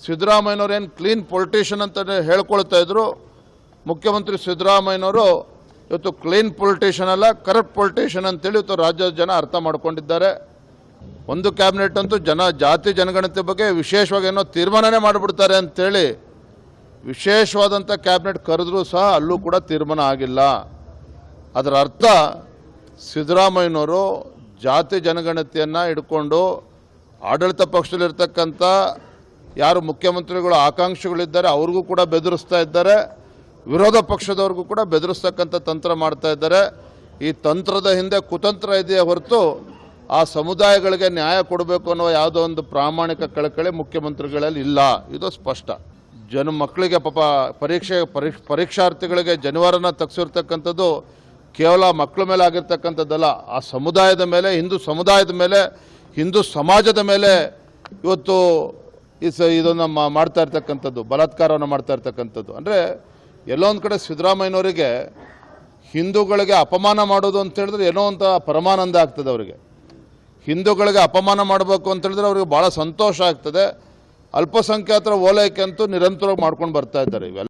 ಸಿದ್ದರಾಮಯ್ಯನವರು ಏನು clean politician ಅಂತ ಹೇಳ್ಕೊಳ್ತಾ ಇದ್ರು. ಮುಖ್ಯಮಂತ್ರಿ ಸಿದ್ದರಾಮಯ್ಯನವರು ಇವತ್ತು ಕ್ಲೀನ್ ಪೊಲಿಟಿಷಿಯನ್ ಅಲ್ಲ, ಕರಪ್ಟ್ ಪೊಲಿಟಿಷಿಯನ್ ಅಂತೇಳಿ ಇವತ್ತು ರಾಜ್ಯದ ಜನ ಅರ್ಥ ಮಾಡ್ಕೊಂಡಿದ್ದಾರೆ. ಒಂದು ಕ್ಯಾಬಿನೆಟ್ ಅಂತೂ ಜಾತಿ ಜನಗಣತಿ ಬಗ್ಗೆ ವಿಶೇಷವಾಗಿ ಏನೋ ತೀರ್ಮಾನನೇ ಮಾಡಿಬಿಡ್ತಾರೆ ಅಂತೇಳಿ ವಿಶೇಷವಾದಂಥ ಕ್ಯಾಬಿನೆಟ್ ಕರೆದ್ರೂ ಸಹ ಅಲ್ಲೂ ಕೂಡ ತೀರ್ಮಾನ ಆಗಿಲ್ಲ. ಅದರ ಅರ್ಥ ಸಿದ್ದರಾಮಯ್ಯನವರು ಜಾತಿ ಜನಗಣತಿಯನ್ನು ಹಿಡ್ಕೊಂಡು ಆಡಳಿತ ಪಕ್ಷದಲ್ಲಿರ್ತಕ್ಕಂಥ ಯಾರು ಮುಖ್ಯಮಂತ್ರಿಗಳು ಆಕಾಂಕ್ಷಿಗಳಿದ್ದಾರೆ ಅವ್ರಿಗೂ ಕೂಡ ಬೆದರಿಸ್ತಾ ಇದ್ದಾರೆ, ವಿರೋಧ ಪಕ್ಷದವ್ರಿಗೂ ಕೂಡ ಬೆದರಿಸ್ತಕ್ಕಂಥ ತಂತ್ರ ಮಾಡ್ತಾ ಇದ್ದಾರೆ. ಈ ತಂತ್ರದ ಹಿಂದೆ ಕುತಂತ್ರ ಇದೆಯೇ ಹೊರತು ಆ ಸಮುದಾಯಗಳಿಗೆ ನ್ಯಾಯ ಕೊಡಬೇಕು ಅನ್ನೋ ಯಾವುದೋ ಒಂದು ಪ್ರಾಮಾಣಿಕ ಕಳಕಳಿ ಮುಖ್ಯಮಂತ್ರಿಗಳಲ್ಲಿ ಇಲ್ಲ. ಇದು ಸ್ಪಷ್ಟ. ಮಕ್ಕಳಿಗೆ ಪಾಪ ಪರೀಕ್ಷಾರ್ಥಿಗಳಿಗೆ ಜನಿವಾರನ ತಗ್ಸಿರ್ತಕ್ಕಂಥದ್ದು ಕೇವಲ ಮಕ್ಕಳ ಮೇಲೆ ಆಗಿರ್ತಕ್ಕಂಥದ್ದಲ್ಲ, ಆ ಸಮುದಾಯದ ಮೇಲೆ, ಹಿಂದೂ ಸಮುದಾಯದ ಮೇಲೆ, ಹಿಂದೂ ಸಮಾಜದ ಮೇಲೆ ಇವತ್ತು ಇದನ್ನು ಮಾಡ್ತಾ ಇರ್ತಕ್ಕಂಥದ್ದು, ಬಲಾತ್ಕಾರವನ್ನು ಮಾಡ್ತಾ ಇರ್ತಕ್ಕಂಥದ್ದು. ಅಂದರೆ ಎಲ್ಲೋ ಒಂದು ಕಡೆ ಸಿದ್ದರಾಮಯ್ಯನವರಿಗೆ ಹಿಂದೂಗಳಿಗೆ ಅಪಮಾನ ಮಾಡೋದು ಅಂತ ಹೇಳಿದ್ರೆ ಏನೋ ಅಂತ ಪರಮಾನಂದ ಆಗ್ತದೆ ಅವರಿಗೆ. ಹಿಂದೂಗಳಿಗೆ ಅಪಮಾನ ಮಾಡಬೇಕು ಅಂತ ಹೇಳಿದ್ರೆ ಅವ್ರಿಗೆ ಭಾಳ ಸಂತೋಷ ಆಗ್ತದೆ. ಅಲ್ಪಸಂಖ್ಯಾತರ ಓಲೈಕೆ ಅಂತೂ ನಿರಂತರವಾಗಿ ಮಾಡ್ಕೊಂಡು ಬರ್ತಾ ಇದ್ದಾರೆ. ಇವೆಲ್ಲ